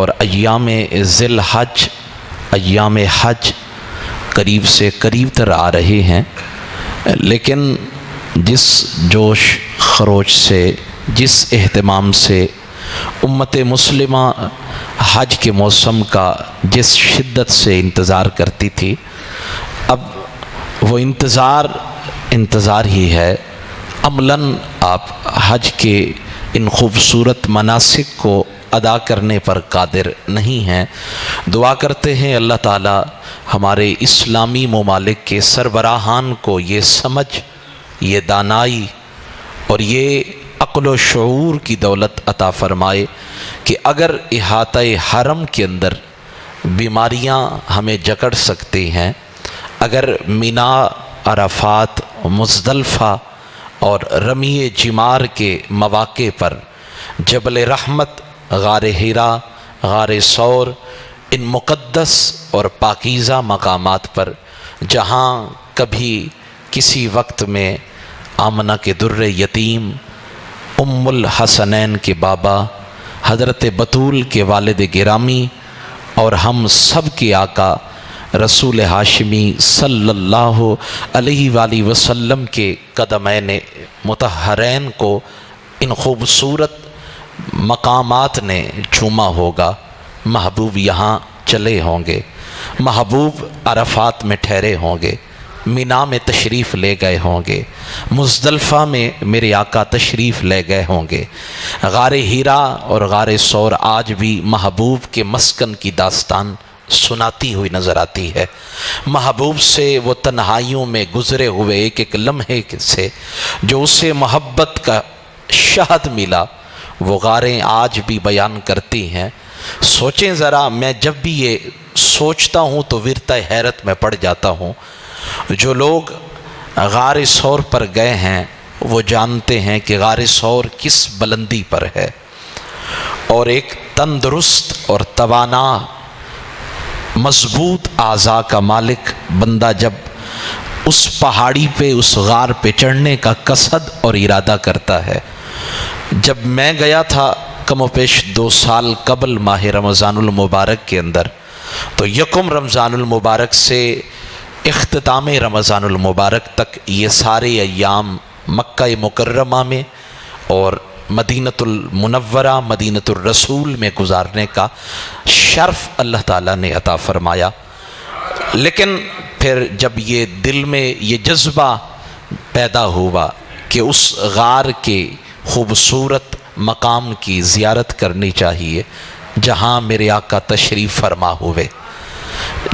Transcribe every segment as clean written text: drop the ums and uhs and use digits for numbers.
اور ایام ذی الحج، ایام حج قریب سے قریب تر آ رہے ہیں، لیکن جس جوش خروش سے، جس اہتمام سے امت مسلمہ حج کے موسم کا جس شدت سے انتظار کرتی تھی، اب وہ انتظار ہی ہے۔ عملاً آپ حج کے ان خوبصورت مناسک کو ادا کرنے پر قادر نہیں ہیں۔ دعا کرتے ہیں اللہ تعالی ہمارے اسلامی ممالک کے سربراہان کو یہ سمجھ، یہ دانائی اور یہ عقل و شعور کی دولت عطا فرمائے کہ اگر احاطہ حرم کے اندر بیماریاں ہمیں جکڑ سکتی ہیں، اگر مینا، عرفات، مزدلفہ اور رمی جمار کے مواقع پر جبل رحمت، غار حرا، غار ثور، ان مقدس اور پاکیزہ مقامات پر جہاں کبھی کسی وقت میں آمنہ کے در یتیم، ام الحسنین کے بابا حضرت بطول کے والد گرامی اور ہم سب کے آقا رسول ہاشمی صلی اللہ علیہ وآلہ وسلم کے قدمین مطہرین کو ان خوبصورت مقامات نے چوما ہوگا، محبوب یہاں چلے ہوں گے، محبوب عرفات میں ٹھہرے ہوں گے، مینا میں تشریف لے گئے ہوں گے، مزدلفہ میں میرے آقا تشریف لے گئے ہوں گے۔ غار حرا اور غار ثور آج بھی محبوب کے مسکن کی داستان سناتی ہوئی نظر آتی ہے۔ محبوب سے وہ تنہائیوں میں گزرے ہوئے ایک ایک لمحے سے جو اسے محبت کا شہد ملا، وہ غاریں آج بھی بیان کرتی ہیں۔ سوچیں ذرا، میں جب بھی یہ سوچتا ہوں تو ورطہ حیرت میں پڑ جاتا ہوں۔ جو لوگ غار ثور پر گئے ہیں وہ جانتے ہیں کہ غار ثور کس بلندی پر ہے، اور ایک تندرست اور توانا مضبوط اعضاء کا مالک بندہ جب اس پہاڑی پہ، اس غار پہ چڑھنے کا قصد اور ارادہ کرتا ہے۔ جب میں گیا تھا کم و بیش 2 سال قبل ماہ رمضان المبارک کے اندر، تو یکم رمضان المبارک سے اختتام رمضان المبارک تک یہ سارے ایام مکہ مکرمہ میں اور مدینۃ المنورہ، مدینۃ الرسول میں گزارنے کا شرف اللہ تعالیٰ نے عطا فرمایا۔ لیکن پھر جب یہ دل میں یہ جذبہ پیدا ہوا کہ اس غار کے خوبصورت مقام کی زیارت کرنی چاہیے جہاں میرے آقا تشریف فرما ہوئے،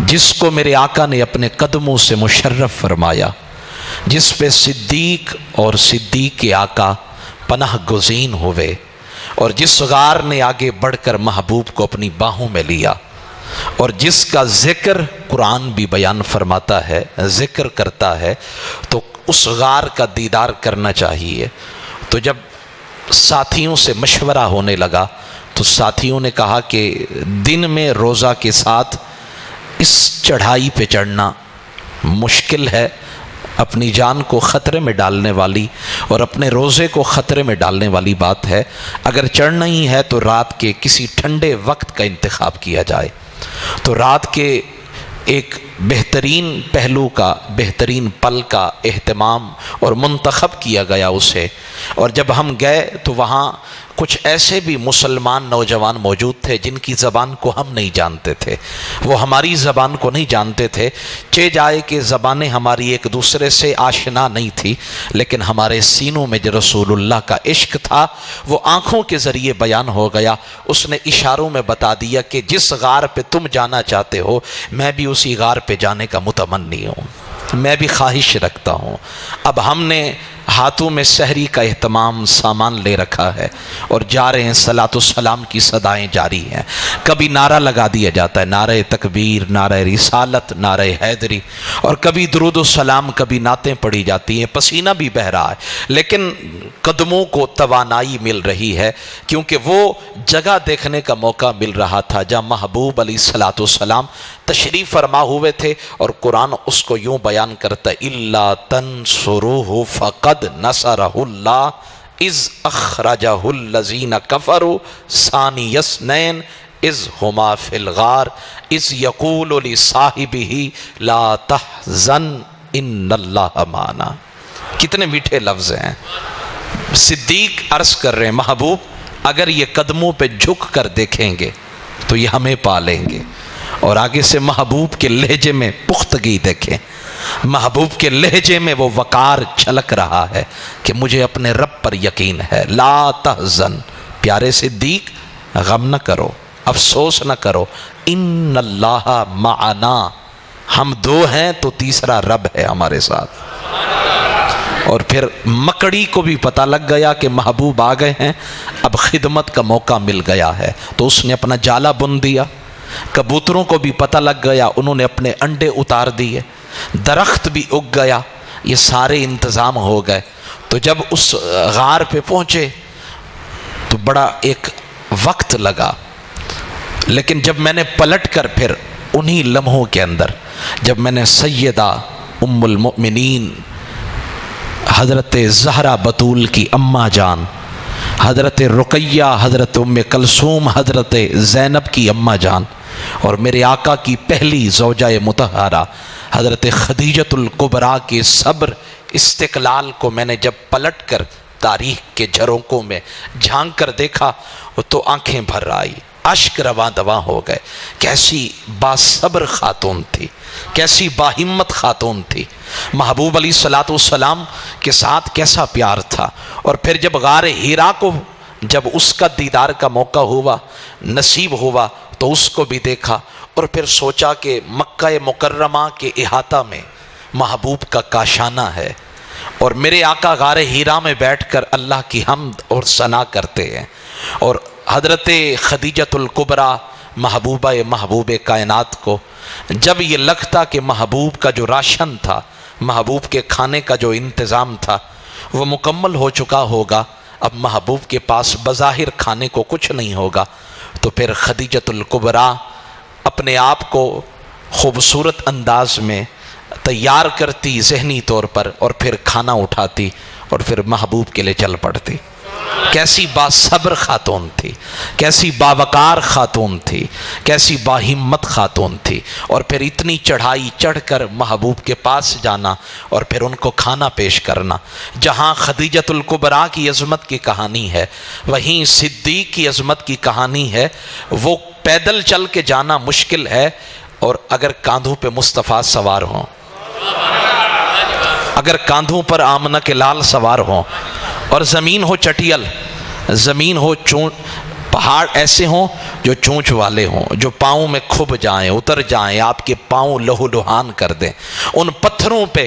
جس کو میرے آقا نے اپنے قدموں سے مشرف فرمایا، جس پہ صدیق اور صدیق کے آقا پناہ گزین ہوئے، اور جس غار نے آگے بڑھ کر محبوب کو اپنی باہوں میں لیا، اور جس کا ذکر قرآن بھی بیان فرماتا ہے، ذکر کرتا ہے، تو اس غار کا دیدار کرنا چاہیے۔ تو جب ساتھیوں سے مشورہ ہونے لگا تو ساتھیوں نے کہا کہ دن میں روزہ کے ساتھ اس چڑھائی پہ چڑھنا مشکل ہے، اپنی جان کو خطرے میں ڈالنے والی اور اپنے روزے کو خطرے میں ڈالنے والی بات ہے۔ اگر چڑھنا ہی ہے تو رات کے کسی ٹھنڈے وقت کا انتخاب کیا جائے۔ تو رات کے ایک بہترین پہلو کا، بہترین پل کا اہتمام اور منتخب کیا گیا اسے، اور جب ہم گئے تو وہاں کچھ ایسے بھی مسلمان نوجوان موجود تھے جن کی زبان کو ہم نہیں جانتے تھے، وہ ہماری زبان کو نہیں جانتے تھے، چہ جائے کہ زبانیں ہماری ایک دوسرے سے آشنا نہیں تھی، لیکن ہمارے سینوں میں جو رسول اللہ کا عشق تھا وہ آنکھوں کے ذریعے بیان ہو گیا۔ اس نے اشاروں میں بتا دیا کہ جس غار پہ تم جانا چاہتے ہو میں بھی اسی غار پہ جانے کا متمنی ہوں، میں بھی خواہش رکھتا ہوں۔ اب ہم نے ہاتھوں میں سحری کا اہتمام سامان لے رکھا ہے اور جا رہے ہیں، صلاۃ السلام کی صدائیں جاری ہیں، کبھی نعرہ لگا دیا جاتا ہے، نعرہ تکبیر، نعرہ رسالت، نعرہ حیدری، اور کبھی درود السلام، کبھی نعتیں پڑھی جاتی ہیں، پسینہ بھی بہہ رہا ہے، لیکن قدموں کو توانائی مل رہی ہے، کیونکہ وہ جگہ دیکھنے کا موقع مل رہا تھا جہاں محبوب علیہ الصلوۃ والسلام تشریف فرما ہوئے تھے، اور قرآن اس کو یوں بیان کرتا ہے الا تنصروہ فقد نصرہ اللہ اذ اخرجہ الذین کفروا ثانی اثنین اذ ہما فی الغار اذ یقول لصاحبہ لا تحزن ان اللہ معنا۔ کتنے میٹھے لفظ ہیں۔ صدیق عرض کر رہے ہیں محبوب اگر یہ قدموں پہ جھک کر دیکھیں گے تو یہ ہمیں پالیں گے۔ اور آگے سے محبوب کے لہجے میں پختگی دیکھیں، محبوب کے لہجے میں وہ وقار چھلک رہا ہے کہ مجھے اپنے رب پر یقین ہے۔ لا تحزن، پیارے صدیق غم نہ کرو، افسوس نہ کرو، ان اللہ معنا، ہم دو ہیں تو تیسرا رب ہے ہمارے ساتھ۔ اور پھر مکڑی کو بھی پتہ لگ گیا کہ محبوب آ گئے ہیں، اب خدمت کا موقع مل گیا ہے، تو اس نے اپنا جالا بن دیا۔ کبوتروں کو بھی پتہ لگ گیا، انہوں نے اپنے انڈے اتار دیے، درخت بھی اگ گیا، یہ سارے انتظام ہو گئے۔ تو جب اس غار پہ پہنچے تو بڑا ایک وقت لگا، لیکن جب میں نے پلٹ کر پھر انہی لمحوں کے اندر جب میں نے سیدہ ام المؤمنین حضرت زہرا بطول کی اماں جان، حضرت رقیہ، حضرت ام کلثوم، حضرت زینب کی اماں جان، اور میرے آقا کی پہلی زوجہ مطہرہ حضرت خدیجۃ الکبریٰ کے صبر استقلال کو میں نے جب پلٹ کر تاریخ کے جھروکوں میں جھانک کر دیکھا تو آنکھیں بھر آئی، اشک رواں دواں ہو گئے۔ کیسی باصبر خاتون تھی، کیسی باہمت خاتون تھی، محبوب علیہ الصلوۃ والسلام کے ساتھ کیسا پیار تھا۔ اور پھر جب غار حرا کو جب اس کا دیدار کا موقع ہوا، نصیب ہوا، تو اس کو بھی دیکھا، اور پھر سوچا کہ مکہ مکرمہ کے احاطہ میں محبوب کا کاشانہ ہے، اور میرے آقا غار حرا میں بیٹھ کر اللہ کی حمد اور ثنا کرتے ہیں، اور حضرت خدیجۃ الکبریٰ محبوب کائنات کو جب یہ لگتا کہ محبوب کا جو راشن تھا، محبوب کے کھانے کا جو انتظام تھا وہ مکمل ہو چکا ہوگا، اب محبوب کے پاس بظاہر کھانے کو کچھ نہیں ہوگا، تو پھر خدیجۃ الکبریٰ اپنے آپ کو خوبصورت انداز میں تیار کرتی ذہنی طور پر، اور پھر کھانا اٹھاتی اور پھر محبوب کے لیے چل پڑتی۔ کیسی باصبر خاتون تھی، کیسی باوقار خاتون تھی، کیسی باہمت خاتون تھی، اور پھر اتنی چڑھائی چڑھ کر محبوب کے پاس جانا اور پھر ان کو کھانا پیش کرنا۔ جہاں خدیجۃ الکبریٰ کی عظمت کی کہانی ہے، وہیں صدیق کی عظمت کی کہانی ہے۔ وہ پیدل چل کے جانا مشکل ہے، اور اگر کاندھوں پہ مصطفیٰ سوار ہوں، اگر کاندھوں پر آمنہ کے لال سوار ہوں، اور زمین ہو چٹیل، زمین ہو پہاڑ ایسے ہوں جو چونچ والے ہوں، جو پاؤں میں کھب جائیں، اتر جائیں، آپ کے پاؤں لہو لہان کر دیں، ان پتھروں پہ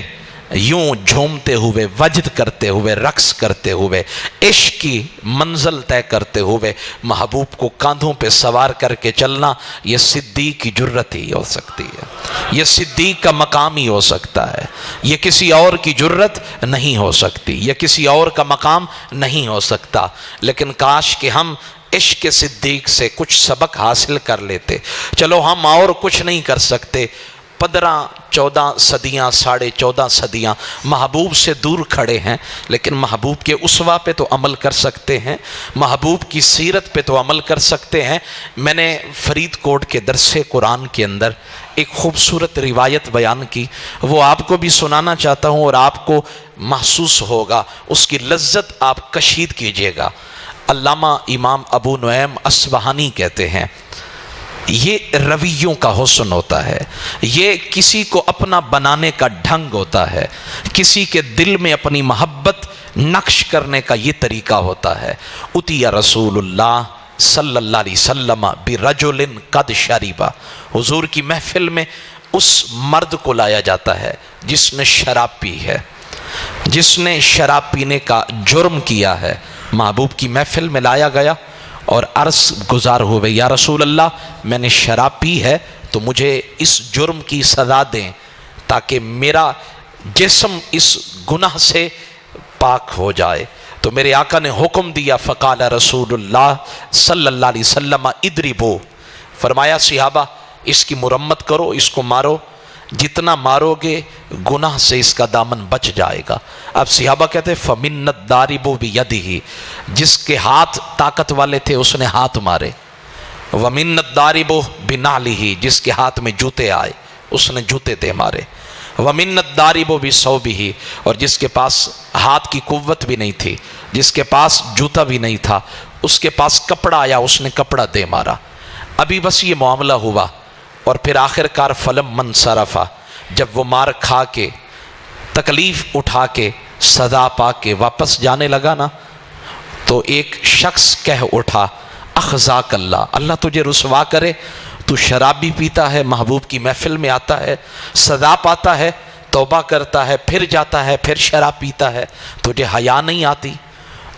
یوں جھومتے ہوئے، وجد کرتے ہوئے، رقص کرتے ہوئے، عشق کی منزل طے کرتے ہوئے محبوب کو کاندھوں پہ سوار کر کے چلنا، یہ صدیق کی جرت ہی ہو سکتی ہے، یہ صدیق کا مقام ہی ہو سکتا ہے، یہ کسی اور کی جرت نہیں ہو سکتی، یہ کسی اور کا مقام نہیں ہو سکتا۔ لیکن کاش کہ ہم عشق صدیق سے کچھ سبق حاصل کر لیتے۔ چلو ہم اور کچھ نہیں کر سکتے، 14 صدیاں، 14.5 صدیاں محبوب سے دور کھڑے ہیں، لیکن محبوب کے اسوہ پہ تو عمل کر سکتے ہیں، محبوب کی سیرت پہ تو عمل کر سکتے ہیں۔ میں نے فرید کوٹ کے درس قرآن کے اندر ایک خوبصورت روایت بیان کی، وہ آپ کو بھی سنانا چاہتا ہوں، اور آپ کو محسوس ہوگا، اس کی لذت آپ کشید کیجئے گا۔ علامہ امام ابو نعیم اصبہانی کہتے ہیں یہ رویوں کا حسن ہوتا ہے، یہ کسی کو اپنا بنانے کا ڈھنگ ہوتا ہے، کسی کے دل میں اپنی محبت نقش کرنے کا یہ طریقہ ہوتا ہے۔ اتی رسول اللہ صلی اللہ علیہ وسلم برجل قد شربا، حضور کی محفل میں اس مرد کو لایا جاتا ہے جس نے شراب پی ہے، جس نے شراب پینے کا جرم کیا ہے، محبوب کی محفل میں لایا گیا اور عرض گزار ہوئے، یا رسول اللہ میں نے شراب پی ہے تو مجھے اس جرم کی سزا دیں تاکہ میرا جسم اس گناہ سے پاک ہو جائے۔ تو میرے آقا نے حکم دیا، فقال رسول اللہ صلی اللہ علیہ وسلم اضربو، فرمایا صحابہ اس کی مرمت کرو، اس کو مارو، جتنا مارو گے گناہ سے اس کا دامن بچ جائے گا۔ اب صحابہ کہتے ہیں فَمِنَّ الدَّارِبُ بِيَدِهِ، جس کے ہاتھ طاقت والے تھے اس نے ہاتھ مارے، وَمِنَّ الضَّارِبُ بِنَعْلِهِ، جس کے ہاتھ میں جوتے آئے اس نے جوتے دے مارے، وَمِنَّ الضَّارِبُ بِثَوْبِهِ، اور جس کے پاس ہاتھ کی قوت بھی نہیں تھی، جس کے پاس جوتا بھی نہیں تھا، اس کے پاس کپڑا آیا اس نے کپڑا دے مارا۔ ابھی بس یہ معاملہ ہوا اور پھر آخر کار فلم من صرفا، جب وہ مار کھا کے تکلیف اٹھا کے سزا پا کے واپس جانے لگا نا، تو ایک شخص کہہ اٹھا اخزاک اللہ، اللہ تجھے رسوا کرے، تو شرابی پیتا ہے، محبوب کی محفل میں آتا ہے، سزا پاتا ہے، توبہ کرتا ہے، پھر جاتا ہے، پھر شراب پیتا ہے، تجھے حیا نہیں آتی،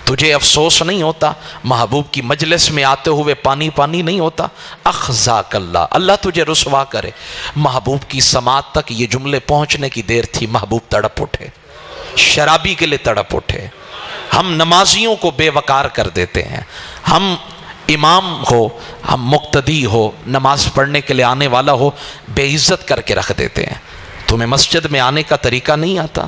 تجھے افسوس نہیں ہوتا، محبوب کی مجلس میں آتے ہوئے پانی پانی نہیں ہوتا؟ اخزاک اللہ، اللہ تجھے رسوا کرے۔ محبوب کی سماعت تک یہ جملے پہنچنے کی دیر تھی، محبوب تڑپ اٹھے، شرابی کے لیے تڑپ اٹھے۔ ہم نمازیوں کو بے وقار کر دیتے ہیں، ہم امام ہو، ہم مقتدی ہو، نماز پڑھنے کے لیے آنے والا ہو، بے عزت کر کے رکھ دیتے ہیں۔ تمہیں مسجد میں آنے کا طریقہ نہیں آتا،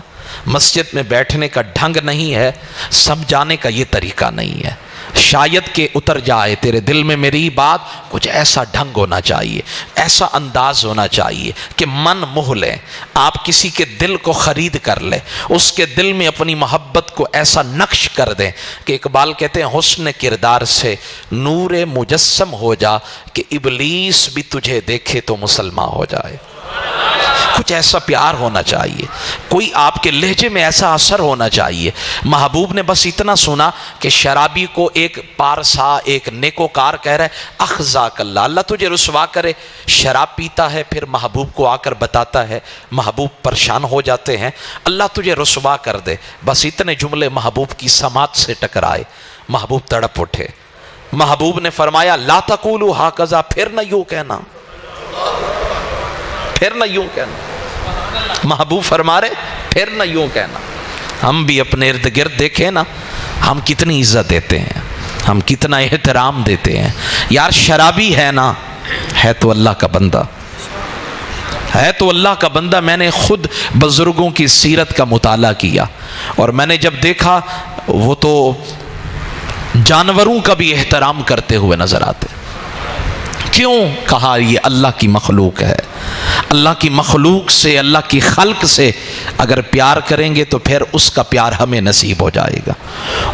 مسجد میں بیٹھنے کا ڈھنگ نہیں ہے، سمجھانے کا یہ طریقہ نہیں ہے، شاید کہ اتر جائے تیرے دل میں میری بات، کچھ ایسا ڈھنگ ہونا چاہیے، ایسا انداز ہونا چاہیے کہ من موہ لیں، آپ کسی کے دل کو خرید کر لیں، اس کے دل میں اپنی محبت کو ایسا نقش کر دیں کہ اقبال کہتے ہیں حسن کردار سے نور مجسم ہو جا کہ ابلیس بھی تجھے دیکھے تو مسلمان ہو جائے۔ کچھ ایسا پیار ہونا چاہیے، کوئی آپ کے لہجے میں ایسا اثر ہونا چاہیے۔ محبوب نے بس اتنا سنا کہ شرابی کو ایک پارسا، ایک نیکوکار کہہ رہا ہے اخزاک اللہ، اللہ تجھے رسوا کرے۔ شراب پیتا ہے، پھر محبوب کو آ کر بتاتا ہے، محبوب پریشان ہو جاتے ہیں، اللہ تجھے رسوا کر دے۔ بس اتنے جملے محبوب کی سماعت سے ٹکرائے، محبوب تڑپ اٹھے۔ محبوب نے فرمایا لا تقولوا ہاکذا، پھر نہ یوں کہنا، پھر نہ یوں کہنا۔ محبوب فرما رہے پھر نہ یوں کہنا۔ ہم بھی اپنے ارد گرد دیکھیں نا، ہم کتنی عزت دیتے ہیں، ہم کتنا احترام دیتے ہیں۔ یار شرابی ہے نا، ہے تو اللہ کا بندہ، ہے تو اللہ کا بندہ۔ میں نے خود بزرگوں کی سیرت کا مطالعہ کیا اور میں نے جب دیکھا وہ تو جانوروں کا بھی احترام کرتے ہوئے نظر آتے۔ کیوں؟ کہا یہ اللہ کی مخلوق ہے، اللہ کی مخلوق سے، اللہ کی خلق سے اگر پیار کریں گے تو پھر اس کا پیار ہمیں نصیب ہو جائے گا۔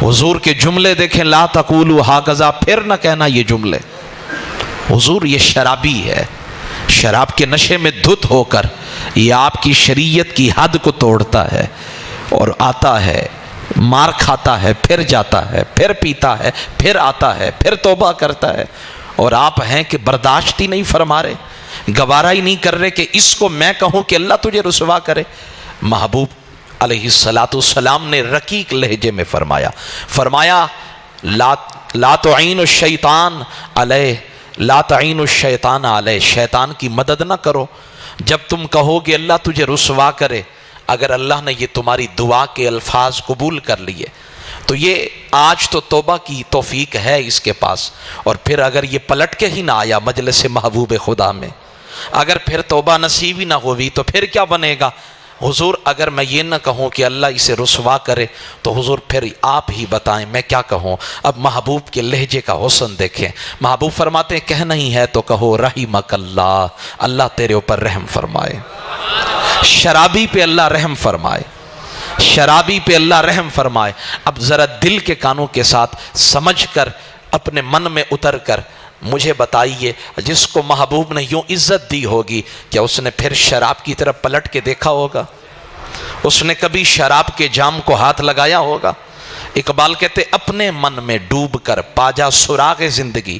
حضور کے جملے دیکھیں، لا تقولوا ہاکذا، پھر نہ کہنا یہ جملے۔ حضور یہ شرابی ہے، شراب کے نشے میں دھت ہو کر یہ آپ کی شریعت کی حد کو توڑتا ہے اور آتا ہے، مار کھاتا ہے، پھر جاتا ہے، پھر پیتا ہے، پھر آتا ہے، پھر توبہ کرتا ہے، اور آپ ہیں کہ برداشت ہی نہیں فرما رہے، گوارا ہی نہیں کر رہے کہ اس کو میں کہوں کہ اللہ تجھے رسوا کرے۔ محبوب علیہ السلام نے رقیق لہجے میں فرمایا لا تعین الشیطان علیہ، لا تعین الشیطان علیہ، شیطان کی مدد نہ کرو۔ جب تم کہو گے اللہ تجھے رسوا کرے، اگر اللہ نے یہ تمہاری دعا کے الفاظ قبول کر لیے تو یہ آج تو توبہ کی توفیق ہے اس کے پاس، اور پھر اگر یہ پلٹ کے ہی نہ آیا مجلس محبوب خدا میں، اگر پھر توبہ نصیب ہی نہ ہوئی تو پھر کیا بنے گا؟ حضور اگر میں یہ نہ کہوں کہ اللہ اسے رسوا کرے تو حضور پھر آپ ہی بتائیں میں کیا کہوں۔ اب محبوب کے لہجے کا حسن دیکھیں، محبوب فرماتے ہیں کہنا ہی ہے تو کہو رحمک اللہ، اللہ تیرے اوپر رحم فرمائے۔ شرابی پہ اللہ رحم فرمائے، شرابی پہ اللہ رحم فرمائے۔ اب ذرا دل کے کانوں کے ساتھ سمجھ کر، اپنے من میں اتر کر مجھے بتائیے، جس کو محبوب نے یوں عزت دی ہوگی کیا اس نے پھر شراب کی طرف پلٹ کے دیکھا ہوگا؟ اس نے کبھی شراب کے جام کو ہاتھ لگایا ہوگا؟ اقبال کہتے اپنے من میں ڈوب کر پا جا سراغ زندگی،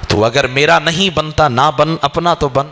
تو اگر میرا نہیں بنتا نہ بن، اپنا تو بن۔